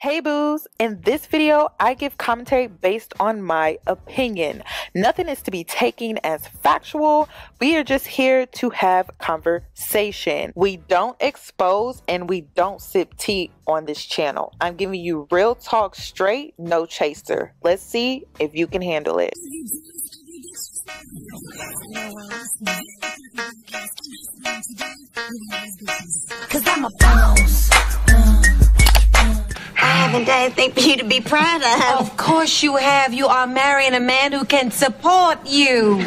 Hey boos, in this video, I give commentary based on my opinion. Nothing is to be taken as factual. We are just here to have conversation. We don't expose and we don't sip tea on this channel. I'm giving you real talk straight, no chaser. Let's see if you can handle it. Cause I'm a boss. I haven't done anything for you to be proud of. Of course you have. You are marrying a man who can support you.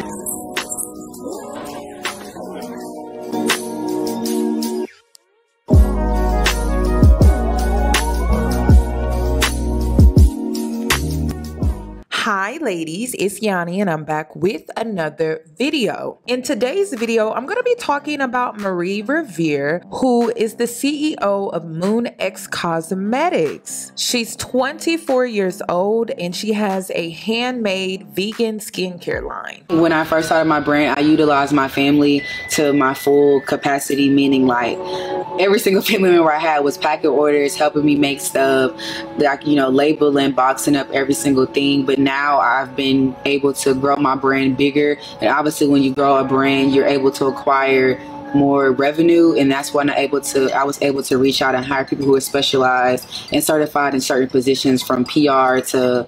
Hi ladies, it's Yanie and I'm back with another video. In today's video, I'm going to be talking about Marie Revere, who is the CEO of Moon-X Cosmetics. She's 24 years old and she has a handmade vegan skincare line. When I first started my brand, I utilized my family to my full capacity, meaning like every single family member I had was packing orders, helping me make stuff, like, you know, labeling, boxing up every single thing. But now I've been able to grow my brand bigger. And obviously when you grow a brand, you're able to acquire more revenue, and that's when I was able to reach out and hire people who are specialized and certified in certain positions, from PR to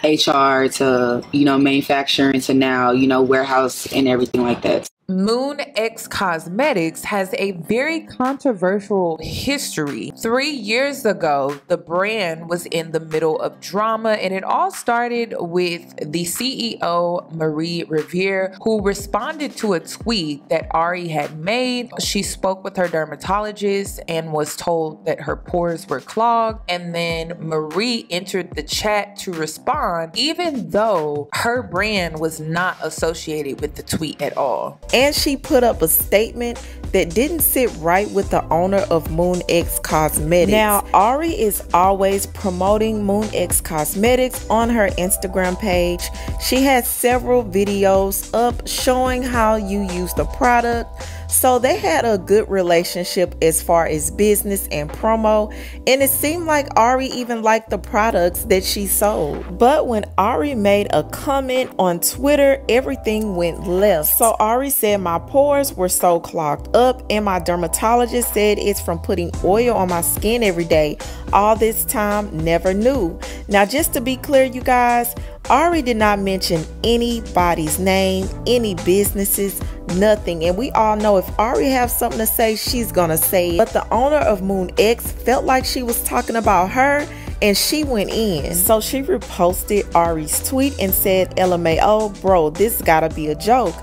HR to, you know, manufacturing to now, you know, warehouse and everything like that. Moon-X Cosmetics has a very controversial history. 3 years ago, the brand was in the middle of drama, and it all started with the CEO, Marie Revere, who responded to a tweet that Ari had made. She spoke with her dermatologist and was told that her pores were clogged, and then Marie entered the chat to respond, even though her brand was not associated with the tweet at all. And she put up a statement that didn't sit right with the owner of Moon-X Cosmetics. Now, Ari is always promoting Moon-X Cosmetics on her Instagram page. She has several videos up showing how you use the product. So they had a good relationship as far as business and promo, and it seemed like Ari even liked the products that she sold. But when Ari made a comment on Twitter, everything went left. So Ari said, my pores were so clogged up, and my dermatologist said it's from putting oil on my skin every day. All this time, never knew. Now, just to be clear, you guys, Ari did not mention anybody's name, any businesses, nothing. And we all know if Ari has something to say, she's gonna say it. But the owner of Moon-X felt like she was talking about her, and she went in. So she reposted Ari's tweet and said, LMAO, bro, this gotta be a joke.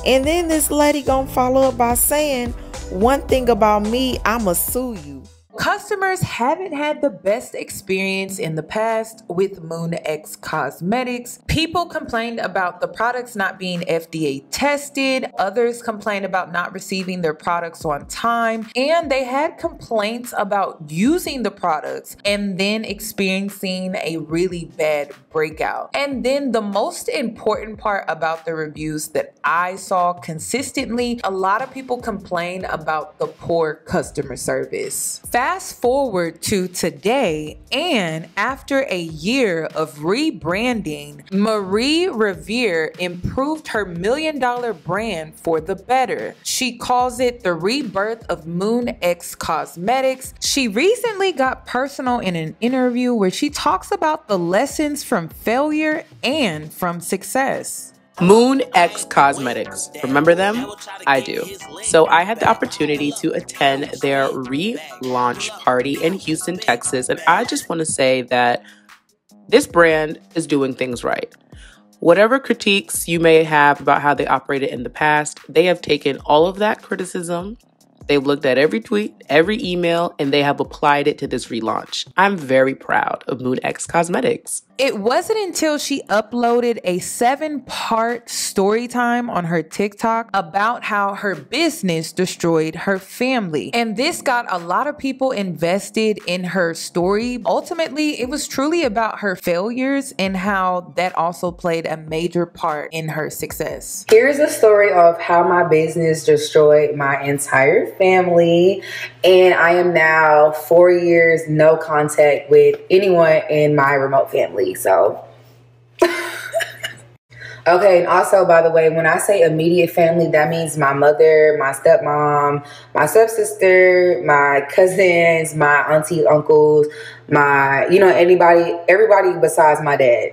And then this lady gonna follow up by saying, one thing about me, I'ma sue you. Customers haven't had the best experience in the past with Moon-X Cosmetics. People complained about the products not being FDA tested. Others complained about not receiving their products on time. And they had complaints about using the products and then experiencing a really bad breakout. And then the most important part about the reviews that I saw consistently, a lot of people complain about the poor customer service. Fast forward to today, and after a year of rebranding, Marie Revere improved her $1 million brand for the better. She calls it the rebirth of Moon-X Cosmetics. She recently got personal in an interview where she talks about the lessons from failure and from success. Moon-X Cosmetics. Remember them? I do. So I had the opportunity to attend their relaunch party in Houston, Texas, and I just want to say that this brand is doing things right. Whatever critiques you may have about how they operated in the past, they have taken all of that criticism. They've looked at every tweet, every email, and they have applied it to this relaunch. I'm very proud of Moon-X Cosmetics. It wasn't until she uploaded a 7-part story time on her TikTok about how her business destroyed her family. And this got a lot of people invested in her story. Ultimately, it was truly about her failures and how that also played a major part in her success. Here's a story of how my business destroyed my entire family, and I am now 4 years no contact with anyone in my remote family. So okay, and also, by the way, when I say immediate family, that means my mother, my stepmom, my stepsister, my cousins, my aunties, uncles, my, everybody besides my dad.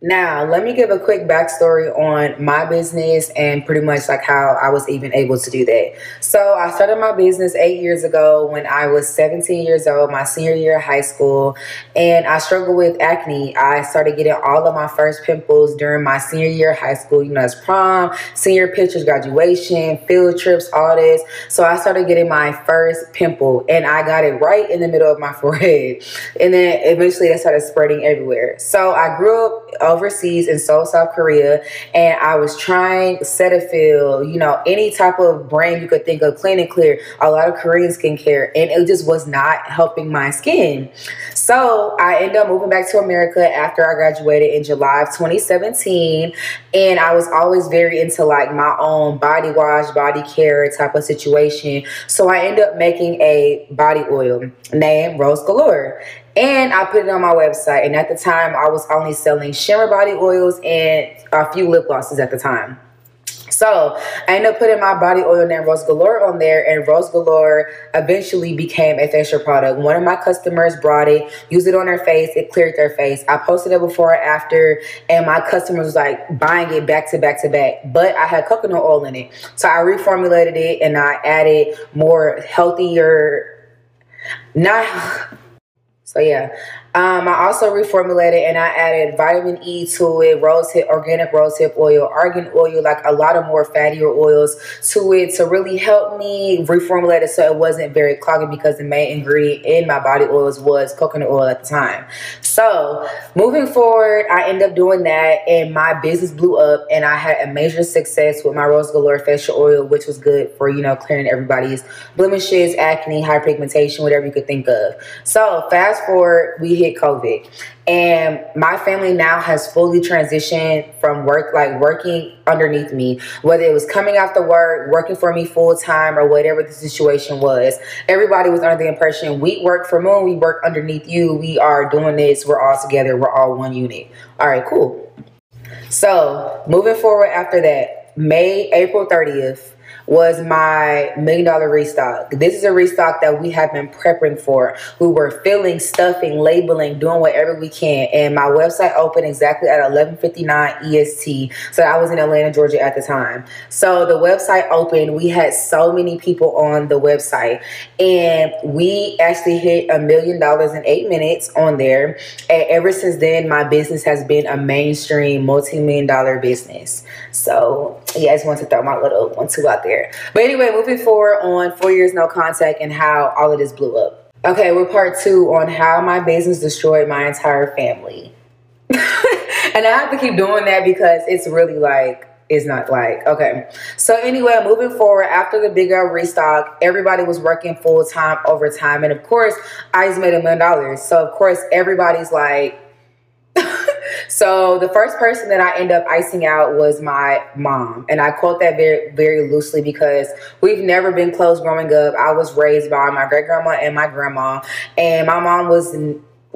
Now, let me give a quick backstory on my business and pretty much like how I was even able to do that. So I started my business 8 years ago when I was 17 years old, my senior year of high school, and I struggled with acne. I started getting all of my first pimples during my senior year of high school, that's prom, senior pictures, graduation, field trips, all this. So I started getting my first pimple, and I got it right in the middle of my forehead. And then eventually it started spreading everywhere. So I grew up overseas in Seoul, South Korea, and I was trying Cetaphil, any type of brand you could think of, Clean and Clear, a lot of Korean skincare, and it just was not helping my skin. So I ended up moving back to America after I graduated in July of 2017, and I was always very into like my own body wash, body care type of situation. So I ended up making a body oil named Rose Galore. And I put it on my website. And at the time, I was only selling shimmer body oils and a few lip glosses at the time. So I ended up putting my body oil named Rose Galore on there, and Rose Galore eventually became a facial product. One of my customers brought it, used it on their face, it cleared their face. I posted it before or after, and my customers was like buying it back to back to back. But I had coconut oil in it. So I reformulated it and I added more healthier, So yeah, I also reformulated and I added vitamin E to it, organic rosehip oil, argan oil, like a lot of more fattier oils to it to really help me reformulate it so it wasn't very cloggy, because the main ingredient in my body oils was coconut oil at the time. So moving forward, I ended up doing that and my business blew up, and I had a major success with my Rose Galore facial oil, which was good for, clearing everybody's blemishes, acne, hyperpigmentation, whatever you could think of. So fast forward, we hit COVID, and my family now has fully transitioned from working underneath me, whether it was coming after work, working for me full time, or whatever the situation was. Everybody was under the impression we work for Moon, we work underneath you, we are doing this, we're all together, we're all one unit. All right, cool. So moving forward after that, April 30th was my $1 million restock. This is a restock that we have been prepping for. We were filling, stuffing, labeling, doing whatever we can. And my website opened exactly at 11:59 EST. So I was in Atlanta, Georgia at the time. So the website opened. We had so many people on the website. And we actually hit $1 million in 8 minutes on there. And ever since then, my business has been a mainstream multi-million-dollar business. So yeah, I just wanted to throw my little 1-2 out there. But anyway, moving forward on 4 years no contact and how all of this blew up. Okay, we're part 2 on how my business destroyed my entire family. And I have to keep doing that because it's really okay. So anyway, moving forward, after the big girl restock, everybody was working full time, overtime. And of course, I just made $1 million. So of course, everybody's like, so the first person that I end up icing out was my mom. And I quote that very, very loosely because we've never been close growing up. I was raised by my great grandma and my grandma, and my mom was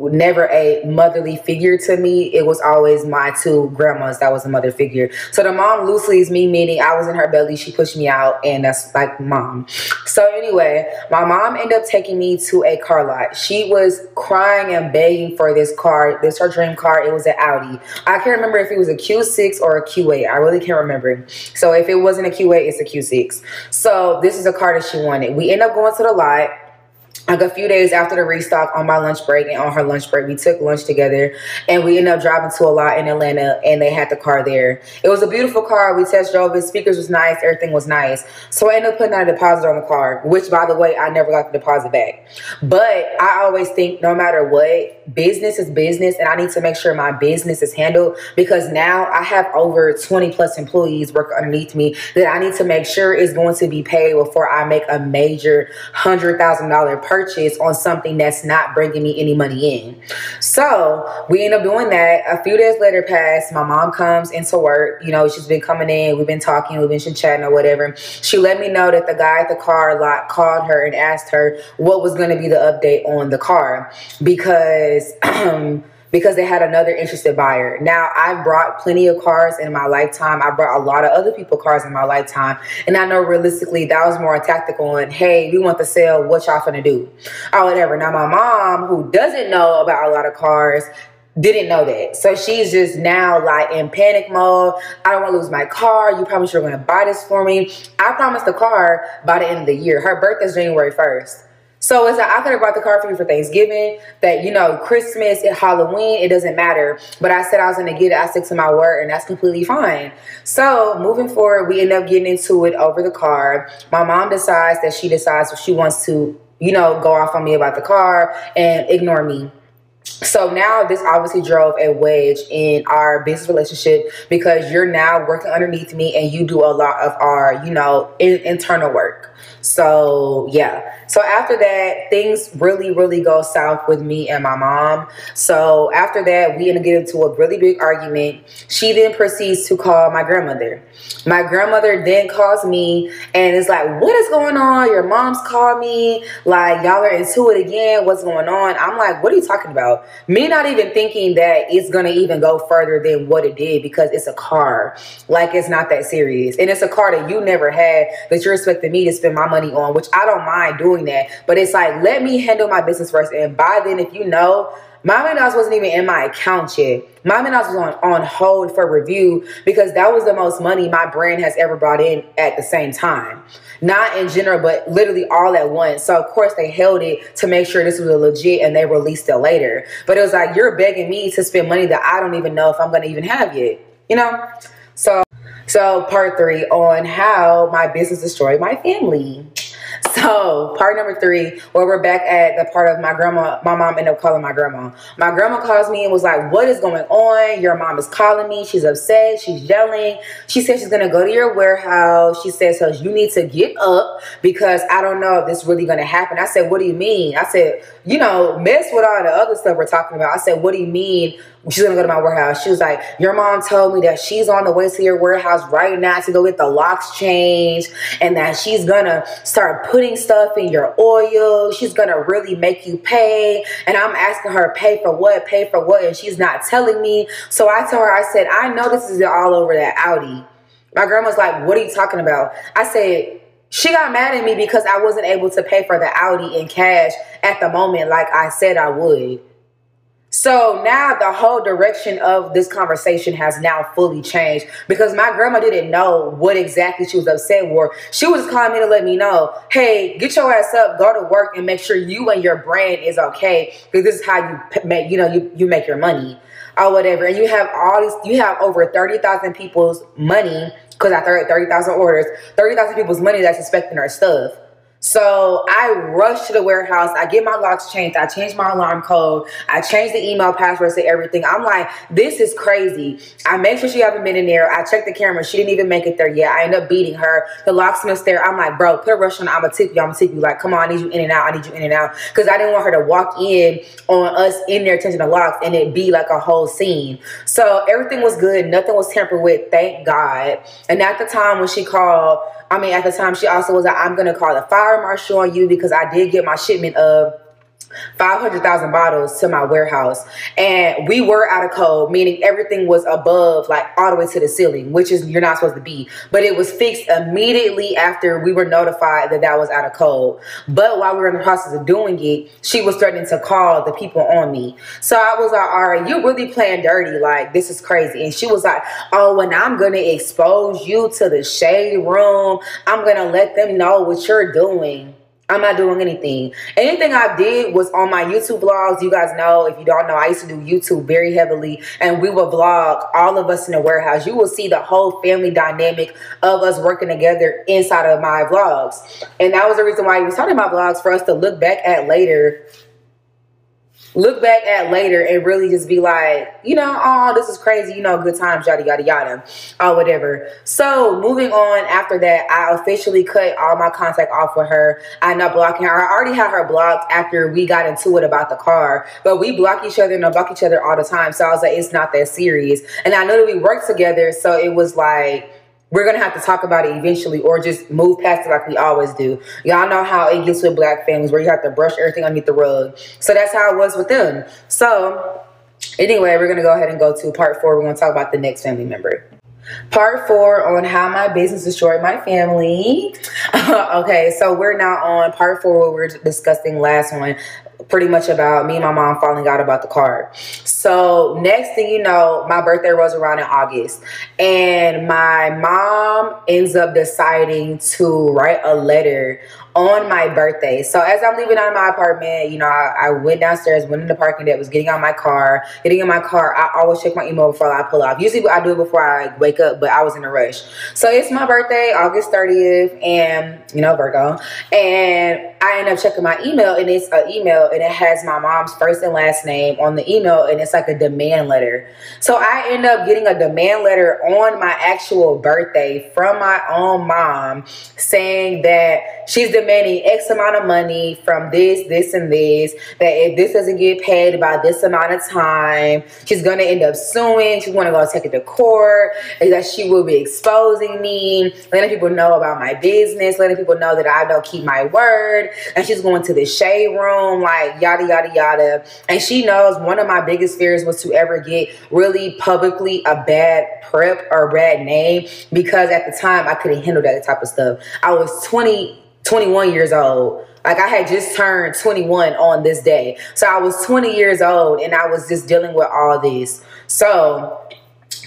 never a motherly figure to me. It was always my 2 grandmas that was a mother figure. So the mom loosely is me, meaning I was in her belly, she pushed me out, and that's like mom. So anyway, my mom ended up taking me to a car lot. She was crying and begging for this car. This her dream car. It was an Audi. I can't remember if it was a Q6 or a Q8. I really can't remember. So if it wasn't a Q8, it's a Q6. So this is a car that she wanted. We ended up going to the lot. Like a few days after the restock, on my lunch break and on her lunch break, we took lunch together, and we ended up driving to a lot in Atlanta, and they had the car there. It was a beautiful car. We test drove it. Speakers was nice. Everything was nice. So I ended up putting out a deposit on the car, which, by the way, I never got the deposit back. But I always think no matter what, business is business, and I need to make sure my business is handled, because now I have over 20 plus employees working underneath me that I need to make sure is going to be paid before I make a major $100,000 purchase on something that's not bringing me any money in. So we end up doing that. A few days later passed. My mom comes into work. You know, she's been coming in. We've been talking. We've been chatting or whatever. She let me know that the guy at the car lot called her and asked her what was going to be the update on the car because they had another interested buyer. Now, I've brought plenty of cars in my lifetime. I brought a lot of other people cars in my lifetime. And I know realistically that was more tactical and, hey, we want to sell, what y'all finna do? Or whatever. Now, my mom, who doesn't know about a lot of cars, didn't know that. So she's just now like in panic mode. I don't want to lose my car. You promised you're going to buy this for me. I promised the car by the end of the year. Her birthday's January 1st. So it's like, I could have brought the car for you for Thanksgiving, that, you know, Christmas, Halloween, it doesn't matter. But I said I was going to get it. I stick to my word, and that's completely fine. So moving forward, we end up getting into it over the car. My mom decides that she wants to, you know, go off on me about the car and ignore me. So now this obviously drove a wedge in our business relationship because you're now working underneath me and you do a lot of our, you know, internal work. So yeah. So after that, things really go south with me and my mom. So after that, we end up getting into a really big argument. She then proceeds to call my grandmother. My grandmother then calls me and is like, what is going on? Your mom's called me. Like, y'all are into it again. What's going on? I'm like, what are you talking about? Me not even thinking that it's going to even go further than what it did because it's a car. Like, it's not that serious. And it's a car that you never had that you're expecting me to spend my money on, which I don't mind doing that. But it's like, let me handle my business first. And by then, if you know, my $1 million wasn't even in my account yet. My $1 million was on hold for review because that was the most money my brand has ever brought in at the same time. Not in general, but literally all at once. So, of course, they held it to make sure this was legit and they released it later. But it was like, you're begging me to spend money that I don't even know if I'm going to even have yet, you know? So part 3 on how my business destroyed my family. So part number 3, where we're back at the part of my mom ended up calling my grandma. My grandma calls me and was like, what is going on? Your mom is calling me. She's upset. She's yelling. She said she's going to go to your warehouse. She said, so you need to get up because I don't know if this is really going to happen. I said, what do you mean? I said, you know, mess with all the other stuff we're talking about. I said, what do you mean? She's going to go to my warehouse. She was like, your mom told me that she's on the way to your warehouse right now to go get the locks changed and that she's going to start putting stuff in your oil. She's going to really make you pay. And I'm asking her, pay for what? Pay for what? And she's not telling me. So I told her, I said, I know this is all over that Audi. My grandma's like, what are you talking about? I said, she got mad at me because I wasn't able to pay for the Audi in cash at the moment like I said I would. So now the whole direction of this conversation has now fully changed because my grandma didn't know what exactly she was upset for. She was calling me to let me know, hey, get your ass up, go to work and make sure you and your brand is okay because this is how you make, you make your money or whatever. And you have over 30,000 people's money because I 30,000 orders, 30,000 people's money that's expecting our stuff. So I rushed to the warehouse. I get my locks changed. I changed my alarm code. I changed the email passwords to everything. I'm like, this is crazy. I make sure she haven't been in there. I checked the camera. She didn't even make it there yet. I end up beating her. The locksmith's there. I'm like, bro, put a rush on. I'm going to tip you. I'm going to tip you. Like, come on, I need you in and out. I need you in and out. Because I didn't want her to walk in on us in there changing the locks and it be like a whole scene. So everything was good. Nothing was tampered with. Thank God. And at the time when she called, at the time she also was like, I'm going to call the fire marshal on you because I did get my shipment of 500,000 bottles to my warehouse. And we were out of code, meaning everything was above, like all the way to the ceiling, which is you're not supposed to be. But it was fixed immediately after we were notified that that was out of code. But while we were in the process of doing it, she was threatening to call the people on me. So I was like, all right, you're really playing dirty. Like, this is crazy. And she was like, oh, and I'm going to expose you to the shade room. I'm going to let them know what you're doing. I'm not doing anything. Anything I did was on my YouTube vlogs. You guys know, if you don't know, I used to do YouTube very heavily. And we would vlog all of us in the warehouse. You will see the whole family dynamic of us working together inside of my vlogs. And that was the reason why I was talking about vlogs, for us to look back at later look back at later and really just be like, you know, oh, this is crazy, you know, good times, yada, yada, yada, or whatever. So moving on after that, I officially cut all my contact off with her. I ended up blocking her. I already had her blocked after we got into it about the car, but we block each other and block each other all the time. So I was like, it's not that serious. And I know that we work together, so it was like, we're going to have to talk about it eventually or just move past it like we always do. Y'all know how it gets with black families where you have to brush everything underneath the rug. So that's how it was with them. So anyway, we're going to go ahead and go to part 4. We're going to talk about the next family member. Part 4 on how my business destroyed my family. Okay, so we're now on part 4 where we're discussing last one. Pretty much about me and my mom falling out about the car. So next thing you know, my birthday rolls around in August and my mom ends up deciding to write a letter on my birthday. So as I'm leaving out of my apartment, you know, I went downstairs, went in the parking deck, was getting out of my car. Getting in my car, I always check my email before I pull off. Usually I do it before I wake up, but I was in a rush. So it's my birthday, August 30th, and, you know, Virgo. And I end up checking my email, and it's an email, and it has my mom's first and last name on the email, and it's like a demand letter. So I end up getting a demand letter on my actual birthday from my own mom saying that she's demanding X amount of money from this, this, and this, that if this doesn't get paid by this amount of time, she's going to end up suing. She's going to go take it to court, and that she will be exposing me, letting people know about my business, letting people know that I don't keep my word. And she's going to the shade room, like yada, yada, yada. And she knows one of my biggest fears was to ever get really publicly a bad prep or a bad name, because at the time I couldn't handle that type of stuff. I was 21 years old. Like I had just turned 21 on this day. So I was 20 years old and I was just dealing with all this. So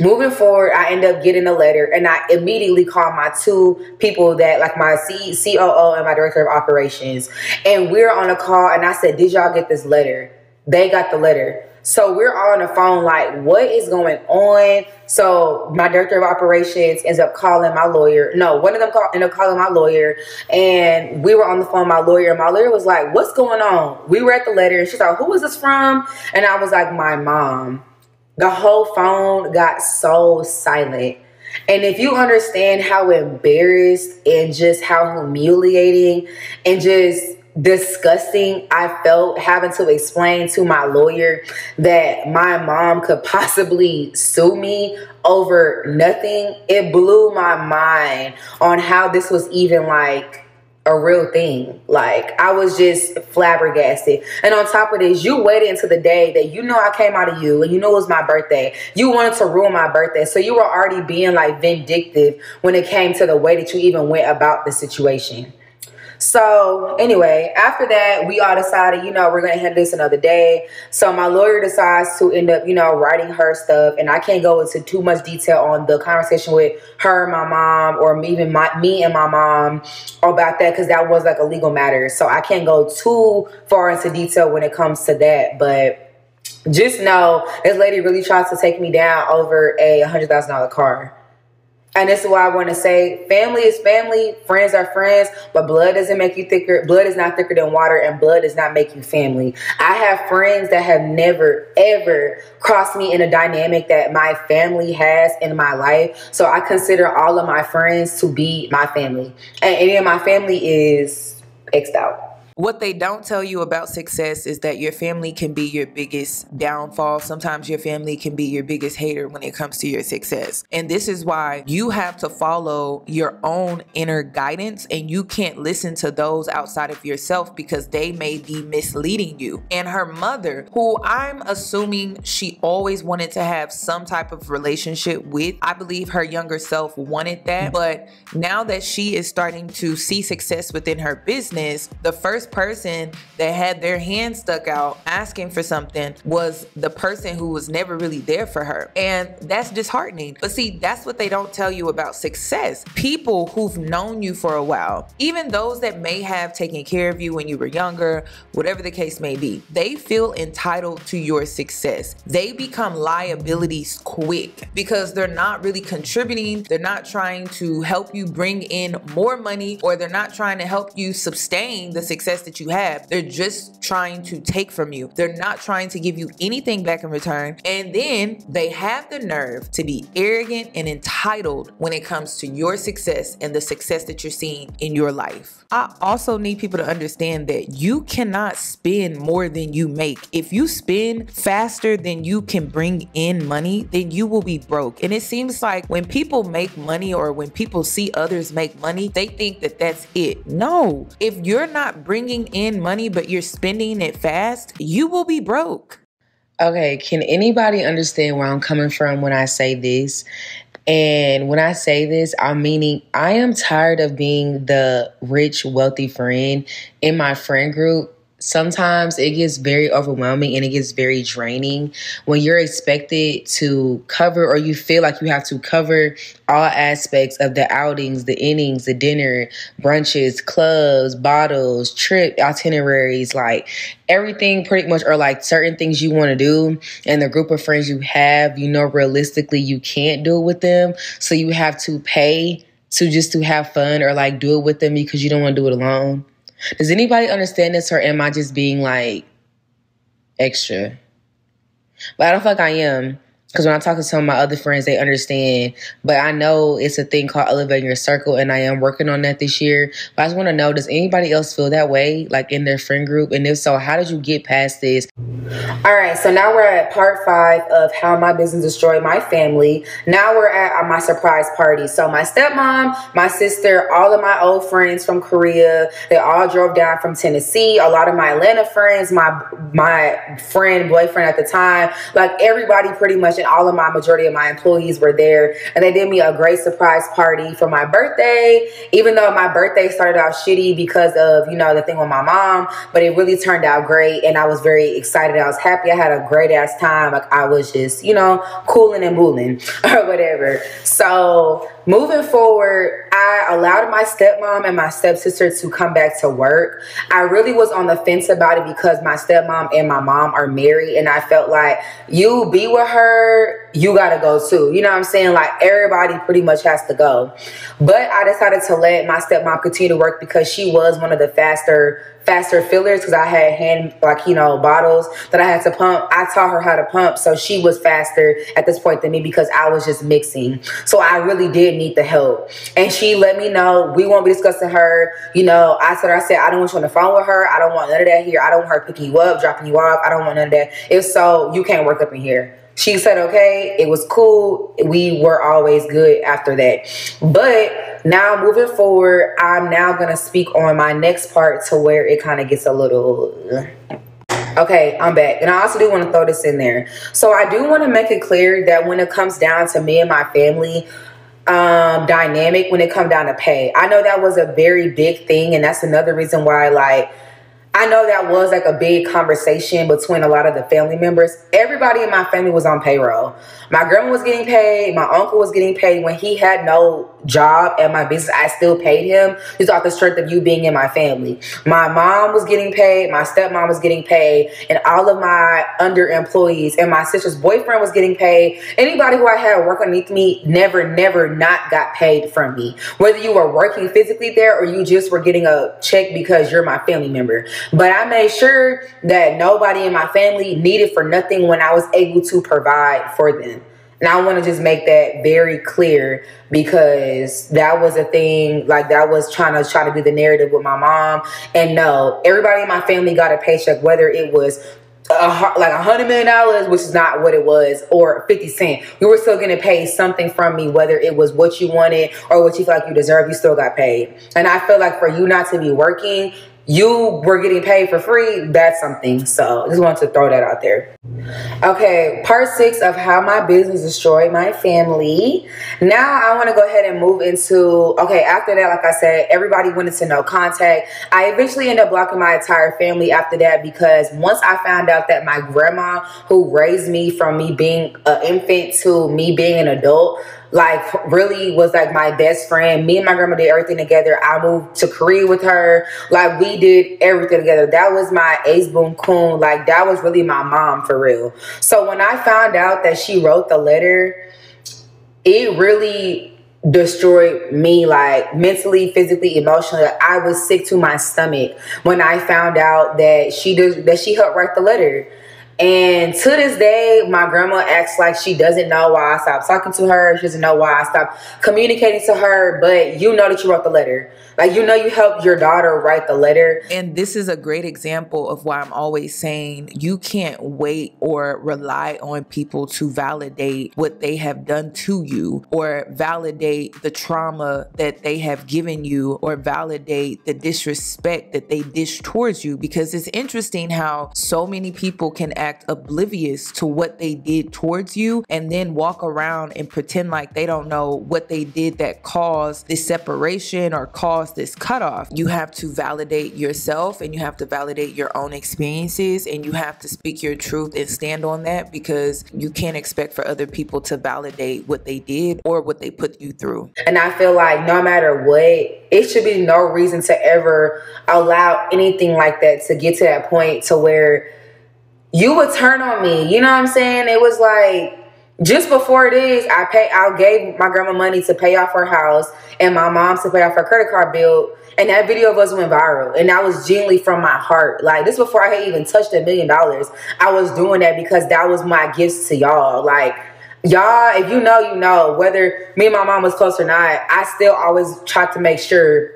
moving forward, I end up getting a letter, and I immediately called my 2 people that, like my COO and my director of operations. And we're on a call, and I said, did y'all get this letter? They got the letter. So we're all on the phone like, what is going on? So my director of operations ends up calling my lawyer. No, one of them ended up calling my lawyer, and we were on the phone with my lawyer. And my lawyer was like, what's going on? We were at the letter, and she's like, who is this from? And I was like, my mom. The whole phone got so silent. And if you understand how embarrassed and just how humiliating and just disgusting I felt having to explain to my lawyer that my mom could possibly sue me over nothing, it blew my mind on how this was even like a real thing. Like, I was just flabbergasted. And on top of this, you waited until the day that you know I came out of you and you know it was my birthday. You wanted to ruin my birthday. So you were already being like vindictive when it came to the way that you even went about the situation. So anyway, after that, we all decided, you know, we're going to handle this another day. So my lawyer decides to end up, you know, writing her stuff. And I can't go into too much detail on the conversation with her, my mom, or even me and my mom about that, because that was like a legal matter. So I can't go too far into detail when it comes to that. But just know this lady really tries to take me down over a $100,000 car. And this is why I want to say family is family, friends are friends, but blood doesn't make you thicker. Blood is not thicker than water, and blood does not make you family. I have friends that have never, ever crossed me in a dynamic that my family has in my life. So I consider all of my friends to be my family. And any of my family is X'd out. What they don't tell you about success is that your family can be your biggest downfall. Sometimes your family can be your biggest hater when it comes to your success. And this is why you have to follow your own inner guidance, and you can't listen to those outside of yourself because they may be misleading you. And her mother, who I'm assuming she always wanted to have some type of relationship with, I believe her younger self wanted that. But now that she is starting to see success within her business, the first person that had their hand stuck out asking for something was the person who was never really there for her. And that's disheartening. But see, that's what they don't tell you about success. People who've known you for a while, even those that may have taken care of you when you were younger, whatever the case may be, they feel entitled to your success. They become liabilities quick because they're not really contributing. They're not trying to help you bring in more money, or they're not trying to help you sustain the success success that you have. They're just trying to take from you. They're not trying to give you anything back in return. And then they have the nerve to be arrogant and entitled when it comes to your success and the success that you're seeing in your life. I also need people to understand that you cannot spend more than you make. If you spend faster than you can bring in money, then you will be broke. And it seems like when people make money or when people see others make money, they think that that's it. No, if you're not bringing in money but you're spending it fast, you will be broke. Okay, can anybody understand where I'm coming from when I say this? And when I say this, I'm meaning I am tired of being the rich, wealthy friend in my friend group. Sometimes it gets very overwhelming and it gets very draining when you're expected to cover, or you feel like you have to cover all aspects of the outings, the innings, the dinner, brunches, clubs, bottles, trip itineraries, like everything pretty much, or like certain things you want to do. And the group of friends you have, you know, realistically, you can't do it with them. So you have to pay to have fun or like do it with them because you don't want to do it alone. Does anybody understand this, or am I just being like extra? But I don't feel like I am, because when I talk to some of my other friends, they understand. But I know it's a thing called elevating your circle, and I am working on that this year. But I just want to know, does anybody else feel that way, like in their friend group? And if so, how did you get past this? All right, so now we're at part 5 of how my business destroyed my family. Now we're at my surprise party. So my stepmom, my sister, all of my old friends from Korea, they all drove down from Tennessee. A lot of my Atlanta friends, my friend, boyfriend at the time, like everybody pretty much, and all of my majority of my employees were there. And they did me a great surprise party for my birthday, even though my birthday started out shitty because of, you know, the thing with my mom, but it really turned out great. And I was very excited. I was happy. I had a great ass time. Like I was just, you know, cooling and booling or whatever. So moving forward, I allowed my stepmom and my stepsister to come back to work. I really was on the fence about it because my stepmom and my mom are married, and I felt like you be with her, you gotta go too. You know what I'm saying? Like everybody pretty much has to go. But I decided to let my stepmom continue to work because she was one of the faster fillers, because I had hand, like, you know, bottles that I had to pump. I taught her how to pump, so she was faster at this point than me because I was just mixing. So I really did need the help. And she let me know we won't be discussing her. You know, I said, I don't want you on the phone with her. I don't want none of that here. I don't want her picking you up, dropping you off. I don't want none of that. If so, you can't work up in here. She said, okay, it was cool. We were always good after that. But now moving forward, I'm now going to speak on my next part to where it kind of gets a little... Okay, I'm back. And I also do want to throw this in there. So I do want to make it clear that when it comes down to me and my family dynamic, when it comes down to pay, I know that was a very big thing. And that's another reason why, like, I know that was like a big conversation between a lot of the family members. Everybody in my family was on payroll. My grandma was getting paid. My uncle was getting paid. When he had no job at my business, I still paid him just off the strength of you being in my family. My mom was getting paid. My stepmom was getting paid. And all of my under employees, and my sister's boyfriend was getting paid. Anybody who I had work underneath me never not got paid from me. Whether you were working physically there or you just were getting a check because you're my family member. But I made sure that nobody in my family needed for nothing when I was able to provide for them. And I want to just make that very clear, because that was a thing, like that was trying to be the narrative with my mom. And no, everybody in my family got a paycheck, whether it was like $100 million, which is not what it was, or 50 cents. You were still going to pay something from me, whether it was what you wanted or what you feel like you deserve, you still got paid. And I feel like for you not to be working, you were getting paid for free, that's something. So I just wanted to throw that out there. Okay, part 6 of how my business destroyed my family. Now I want to go ahead and move into, okay, after that, like I said, everybody went into no contact. I eventually ended up blocking my entire family after that, because once I found out that my grandma, who raised me from me being an infant to me being an adult, like really was like my best friend. Me and my grandma did everything together. I moved to Korea with her. Like we did everything together. That was my ace boom coon. Like that was really my mom for real. So when I found out that she wrote the letter, it really destroyed me, like mentally, physically, emotionally. I was sick to my stomach when I found out that she helped write the letter. And to this day, my grandma acts like she doesn't know why I stopped talking to her. She doesn't know why I stopped communicating to her. But you know that you wrote the letter. Like, you know, you helped your daughter write the letter. And this is a great example of why I'm always saying you can't wait or rely on people to validate what they have done to you, or validate the trauma that they have given you, or validate the disrespect that they dish towards you. Because it's interesting how so many people can act oblivious to what they did towards you and then walk around and pretend like they don't know what they did that caused this separation or caused this cutoff. You have to validate yourself, and you have to validate your own experiences, and you have to speak your truth and stand on that, because you can't expect for other people to validate what they did or what they put you through. And I feel like no matter what, it should be no reason to ever allow anything like that to get to that point to where you would turn on me. You know what I'm saying? It was like, just before this, I gave my grandma money to pay off her house and my mom to pay off her credit card bill. And that video of us went viral. And that was genuinely from my heart. Like, this before I had even touched $1 million. I was doing that because that was my gifts to y'all. Like, y'all, if you know, you know. Whether me and my mom was close or not, I still always tried to make sure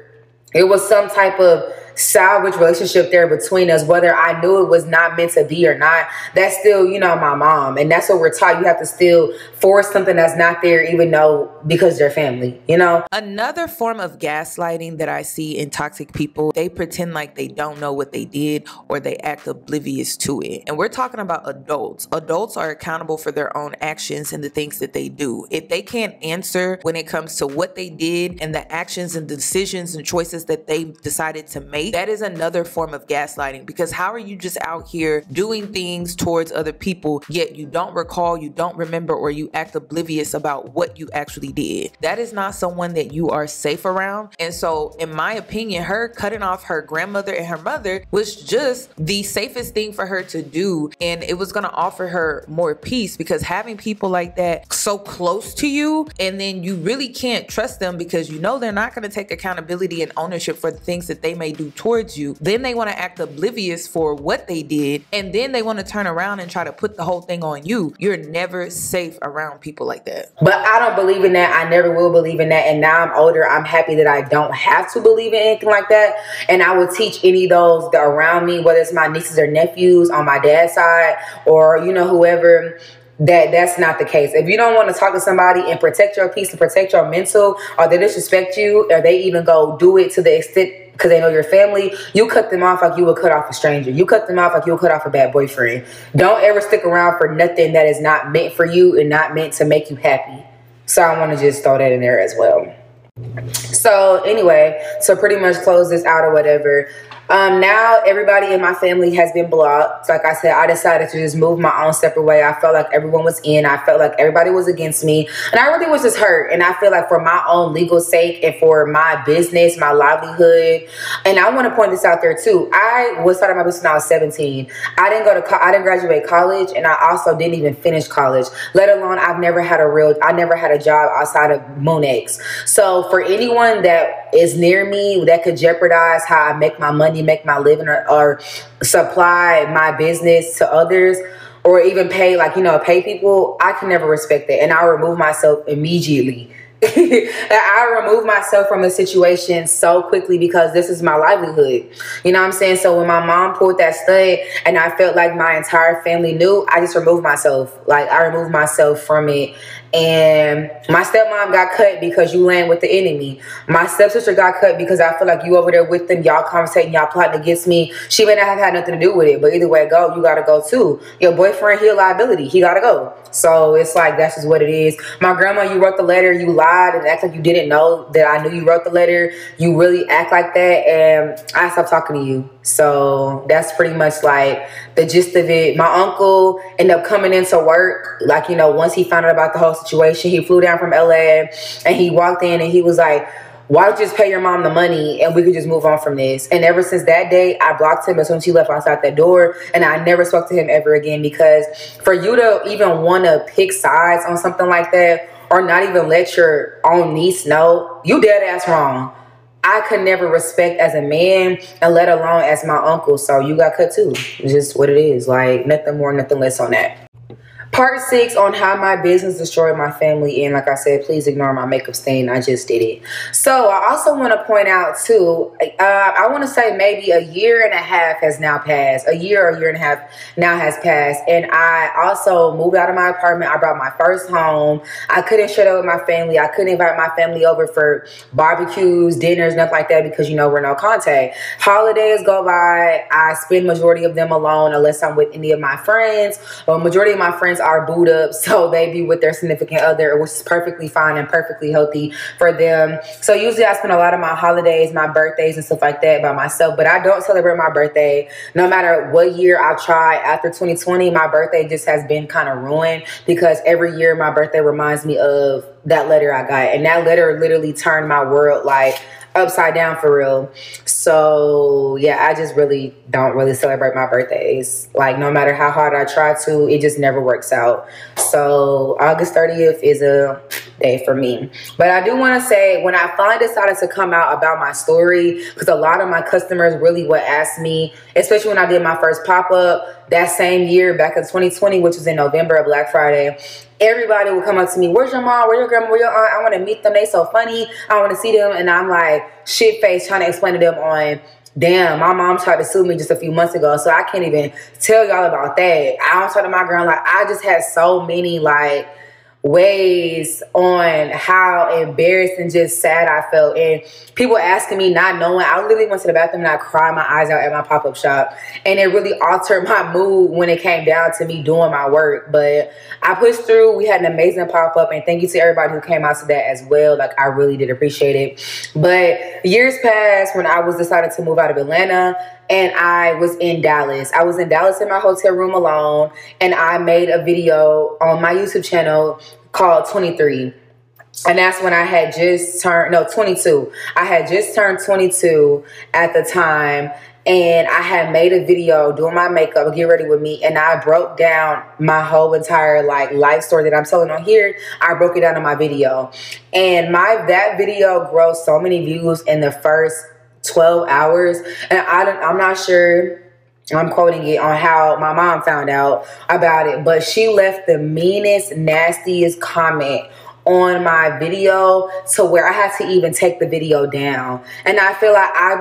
it was some type of salvage relationship there between us, whether I knew it was not meant to be or not. That's still, you know, my mom. And that's what we're taught. You have to still force something that's not there, even though, because they're family, you know? Another form of gaslighting that I see in toxic people, they pretend like they don't know what they did, or they act oblivious to it. And we're talking about adults. Adults are accountable for their own actions and the things that they do. If they can't answer when it comes to what they did and the actions and the decisions and choices that they decided to make, that is another form of gaslighting. Because how are you just out here doing things towards other people, yet you don't recall, you don't remember, or you act oblivious about what you actually did? That is not someone that you are safe around. And so, in my opinion, her cutting off her grandmother and her mother was just the safest thing for her to do. And it was going to offer her more peace, because having people like that so close to you, and then you really can't trust them because you know they're not going to take accountability and ownership for the things that they may do towards you. Then they want to act oblivious for what they did, and then they want to turn around and try to put the whole thing on you. You're never safe around people like that. But I don't believe in that. I never will believe in that. And now I'm older, I'm happy that I don't have to believe in anything like that. And I would teach any of those that are around me, whether it's my nieces or nephews on my dad's side, or, you know, whoever, that's not the case. If you don't want to talk to somebody and protect your peace and protect your mental, or they disrespect you, or they even go do it to the extent because they know your family, you cut them off like you would cut off a stranger. You cut them off like you would cut off a bad boyfriend. Don't ever stick around for nothing that is not meant for you and not meant to make you happy. So I want to just throw that in there as well. So anyway, to pretty much close this out or whatever, now everybody in my family has been blocked. Like I said, I decided to just move my own separate way. I felt like everyone was in. I felt like everybody was against me. And I really was just hurt. And I feel like for my own legal sake and for my business, my livelihood, and I want to point this out there too. I was starting my business when I was 17. I didn't graduate college, and I also didn't even finish college, let alone I never had a job outside of MoonX. So for anyone that is near me that could jeopardize how I make my money, make my living, or supply my business to others, or even pay, like, you know, pay people, I can never respect that. And I remove myself immediately. I remove myself from the situation so quickly because this is my livelihood. You know what I'm saying? So when my mom pulled that stud and I felt like my entire family knew, I just removed myself. Like, I removed myself from it. And my stepmom got cut because you land with the enemy. My stepsister got cut because I feel like you over there with them, y'all conversating, y'all plotting against me. She may not have had nothing to do with it, but either way it go, you gotta go too. Your boyfriend, he a liability. He gotta go. So it's like, that's just what it is. My grandma, you wrote the letter, you lied and act like you didn't know that I knew you wrote the letter. You really act like that, and I stopped talking to you. So that's pretty much like the gist of it. My uncle ended up coming into work, like, you know, once he found out about the whole situation. He flew down from LA and he walked in and he was like, why don't you just pay your mom the money and we could just move on from this? And ever since that day, I blocked him as soon as he left outside that door, and I never spoke to him ever again, because for you to even want to pick sides on something like that, or not even let your own niece know, you dead ass wrong. I could never respect as a man, and let alone as my uncle. So you got cut too. It's just what it is. Like, nothing more, nothing less on that. Part 6 on how my business destroyed my family. And like I said, please ignore my makeup stain. I just did it. So I also want to point out too, I want to say maybe a year and a half has now passed. A year and a half now has passed. And I also moved out of my apartment. I brought my first home. I couldn't share that with my family. I couldn't invite my family over for barbecues, dinners, nothing like that, because, you know, we're no contact. Holidays go by. I spend majority of them alone unless I'm with any of my friends. Well, majority of my friends are booed up, so they be with their significant other, which is perfectly fine and perfectly healthy for them. So usually I spend a lot of my holidays, my birthdays and stuff like that by myself, but I don't celebrate my birthday. No matter what year I try after 2020, my birthday just has been kind of ruined, because every year my birthday reminds me of that letter I got, and that letter literally turned my world like upside down for real. So yeah, I just really don't really celebrate my birthdays. Like, no matter how hard I try to, it just never works out. So August 30th is a day for me. But I do want to say, when I finally decided to come out about my story, because a lot of my customers really would ask me, especially when I did my first pop-up that same year back in 2020, which was in November, Black Friday, everybody would come up to me, where's your mom, where's your grandma, where's your aunt? I want to meet them, they so funny, I want to see them. And I'm like shit faced trying to explain to them on, damn, my mom tried to sue me just a few months ago, so I can't even tell y'all about that. I don't talk to my girl. Like, I just had so many like ways on how embarrassed and just sad I felt, and people asking me, not knowing. I literally went to the bathroom and I cried my eyes out at my pop-up shop, and it really altered my mood when it came down to me doing my work. But I pushed through. We had an amazing pop-up, and thank you to everybody who came out to that as well. Like, I really did appreciate it. But years passed when I was decided to move out of Atlanta, and I was in Dallas. I was in Dallas in my hotel room alone, and I made a video on my YouTube channel called 23. And that's when I had just turned, no, 22. I had just turned 22 at the time. And I had made a video doing my makeup, Get Ready With Me. And I broke down my whole entire like life story that I'm telling on here. I broke it down in my video. And that video grossed so many views in the first 12 hours. And I'm not sure, I'm quoting it, on how my mom found out about it, but she left the meanest, nastiest comment on my video to where I had to even take the video down. And I feel like I've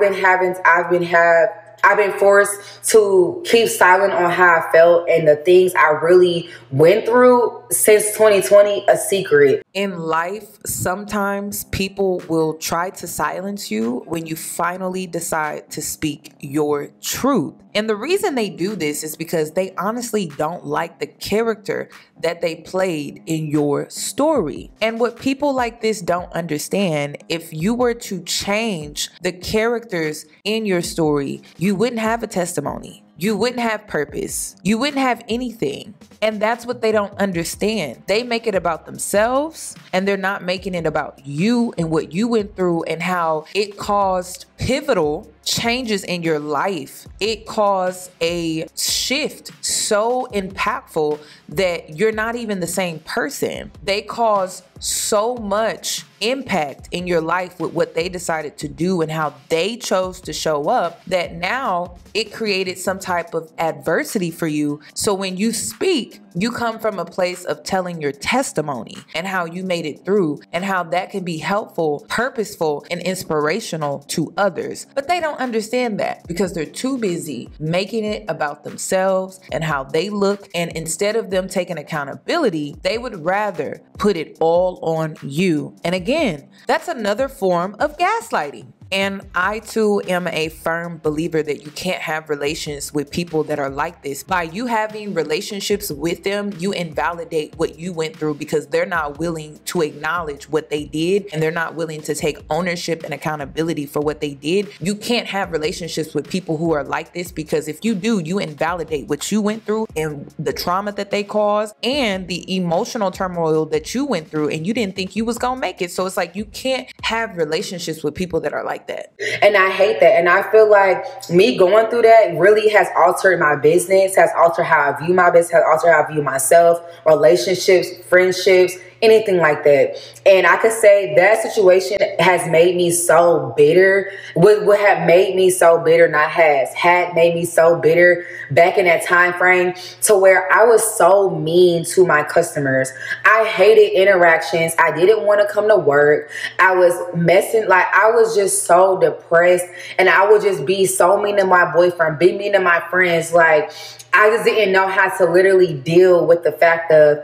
been forced to keep silent on how I felt and the things I really went through since 2020 a secret. In life, sometimes people will try to silence you when you finally decide to speak your truth. And the reason they do this is because they honestly don't like the character that they played in your story. And what people like this don't understand, if you were to change the characters in your story, you wouldn't have a testimony. You wouldn't have purpose. You wouldn't have anything. And that's what they don't understand. They make it about themselves, and they're not making it about you and what you went through and how it caused pivotal changes in your life. It caused a shift so impactful that you're not even the same person. They caused so much impact in your life with what they decided to do and how they chose to show up, that now it created some type of adversity for you. So when you speak, you come from a place of telling your testimony and how you made it through and how that can be helpful, purposeful, and inspirational to others. But they don't understand that because they're too busy making it about themselves and how they look. And instead of them taking accountability, they would rather put it all on you. And again, that's another form of gaslighting. And I too am a firm believer that you can't have relations with people that are like this. By you having relationships with them, you invalidate what you went through because they're not willing to acknowledge what they did and they're not willing to take ownership and accountability for what they did. You can't have relationships with people who are like this because if you do, you invalidate what you went through and the trauma that they caused and the emotional turmoil that you went through, and you didn't think you was gonna make it. So it's like you can't have relationships with people that are like that. And I hate that. And I feel like me going through that really has altered my business, has altered how I view my business, has altered how I view myself, relationships, friendships, anything like that. And I could say that situation has made me so bitter, would have made me so bitter, not had made me so bitter back in that time frame, to where I was so mean to my customers. I hated interactions. I didn't want to come to work. I was messing, like I was just so depressed, and I would just be so mean to my boyfriend, be mean to my friends. Like I just didn't know how to literally deal with the fact of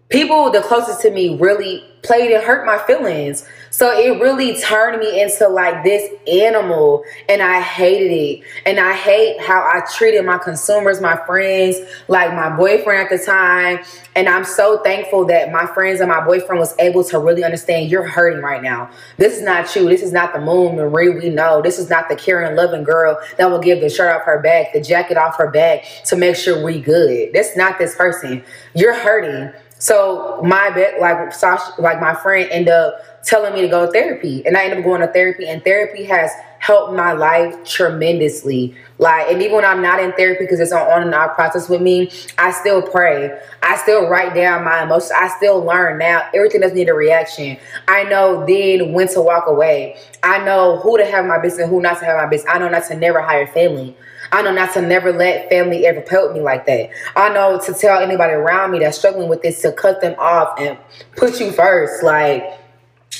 people the closest to me really played and hurt my feelings. So it really turned me into like this animal, and I hated it. And I hate how I treated my consumers, my friends, like my boyfriend at the time. And I'm so thankful that my friends and my boyfriend was able to really understand, you're hurting right now. This is not you. This is not the Moon Marie we know. This is not the caring, loving girl that will give the shirt off her back, the jacket off her back to make sure we good. That's not this person. You're hurting. So my my friend ended up telling me to go to therapy, and I ended up going to therapy, and therapy has helped my life tremendously. Like, and even when I'm not in therapy, because it's an on and off process with me, I still pray. I still write down my emotions. I still learn now. Everything doesn't need a reaction. I know then when to walk away. I know who to have my business and who not to have my business. I know not to never hire family. I know not to never let family ever help me like that. I know to tell anybody around me that's struggling with this to cut them off and put you first. Like,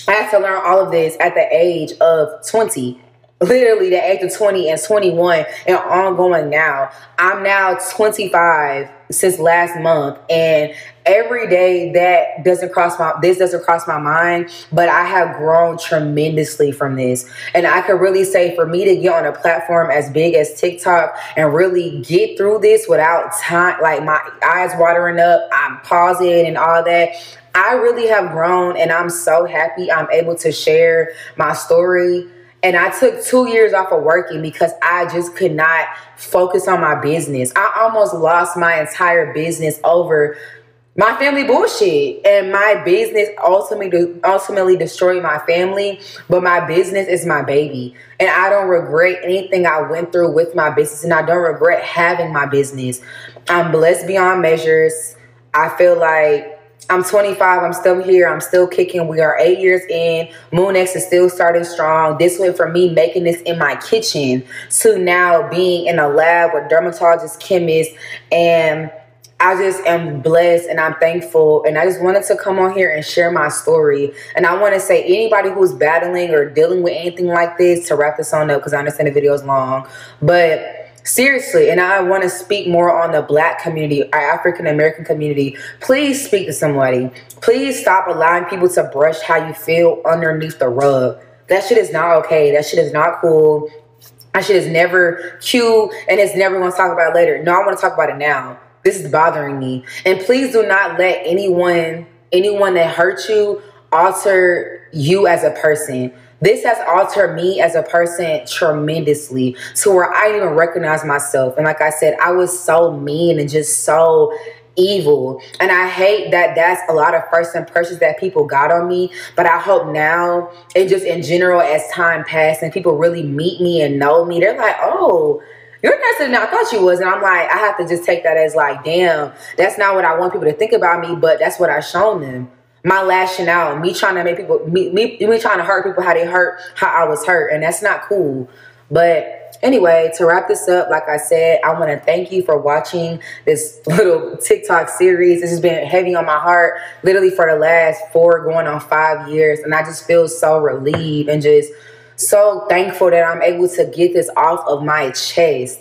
I had to learn all of this at the age of 20. Literally the age of 20 and 21 and ongoing now. I'm now 25 since last month, and every day this doesn't cross my mind, but I have grown tremendously from this. And I could really say, for me to get on a platform as big as TikTok and really get through this without time, like my eyes watering up, I'm pausing and all that, I really have grown, and I'm so happy I'm able to share my story. And I took 2 years off of working because I just could not focus on my business. I almost lost my entire business over my family bullshit. And my business ultimately destroyed my family. But my business is my baby. And I don't regret anything I went through with my business. And I don't regret having my business. I'm blessed beyond measures. I feel like I'm 25. I'm still here. I'm still kicking. We are 8 years in. MoonX is still starting strong. This went from me making this in my kitchen to now being in a lab with dermatologists, chemists, and I just am blessed and I'm thankful. And I just wanted to come on here and share my story. And I want to say, anybody who's battling or dealing with anything like this, to wrap this on up, because I understand the video is long, but seriously, and I want to speak more on the Black community, our African American community. Please speak to somebody. Please stop allowing people to brush how you feel underneath the rug. That shit is not okay. That shit is not cool. That shit is never cute, and it's never going to talk about it later. No, I want to talk about it now. This is bothering me. And please do not let anyone that hurt you alter you as a person. This has altered me as a person tremendously, to where I didn't even recognize myself. And like I said, I was so mean and just so evil. And I hate that that's a lot of first impressions that people got on me. But I hope now, and just in general, as time passed and people really meet me and know me, they're like, oh, you're nicer than I thought you was. And I'm like, I have to just take that as like, damn, that's not what I want people to think about me, but that's what I've shown them. My lashing out, me trying to make people, me trying to hurt people how they hurt, how I was hurt. And that's not cool. But anyway, to wrap this up, like I said, I want to thank you for watching this little TikTok series. This has been heavy on my heart, literally for the last 4 going on 5 years. And I just feel so relieved and just so thankful that I'm able to get this off of my chest.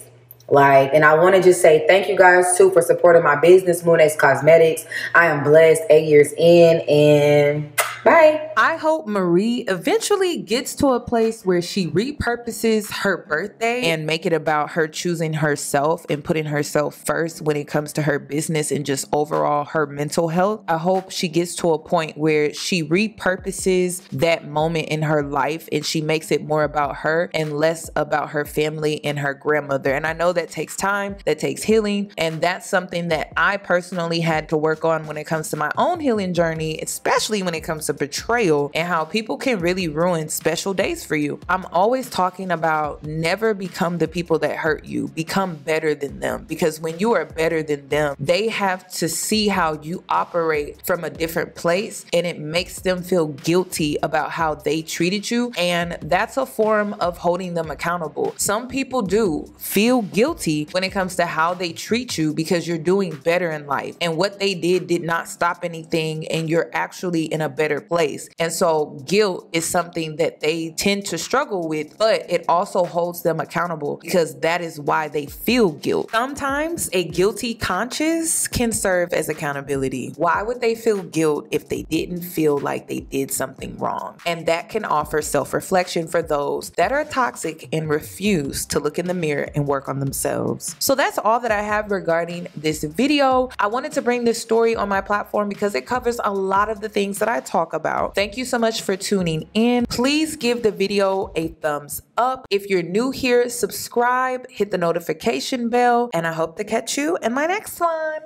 Like, and I want to just say thank you guys too for supporting my business, MoonX Cosmetics. I am blessed, 8 years in, and bye. I hope Marie eventually gets to a place where she repurposes her birthday and make it about her choosing herself and putting herself first when it comes to her business and just overall her mental health. I hope she gets to a point where she repurposes that moment in her life and she makes it more about her and less about her family and her grandmother. And I know that takes time, that takes healing, and that's something that I personally had to work on when it comes to my own healing journey, especially when it comes to betrayal and how people can really ruin special days for you. I'm always talking about never become the people that hurt you. Become better than them, because when you are better than them, they have to see how you operate from a different place, and it makes them feel guilty about how they treated you, and that's a form of holding them accountable. Some people do feel guilty when it comes to how they treat you because you're doing better in life, and what they did not stop anything, and you're actually in a better place. And so guilt is something that they tend to struggle with, but it also holds them accountable because that is why they feel guilt. Sometimes a guilty conscience can serve as accountability. Why would they feel guilt if they didn't feel like they did something wrong? And that can offer self-reflection for those that are toxic and refuse to look in the mirror and work on themselves. So that's all that I have regarding this video. I wanted to bring this story on my platform because it covers a lot of the things that I talk about. Thank you so much for tuning in. Please give the video a thumbs up. If you're new here, subscribe, hit the notification bell, and I hope to catch you in my next one.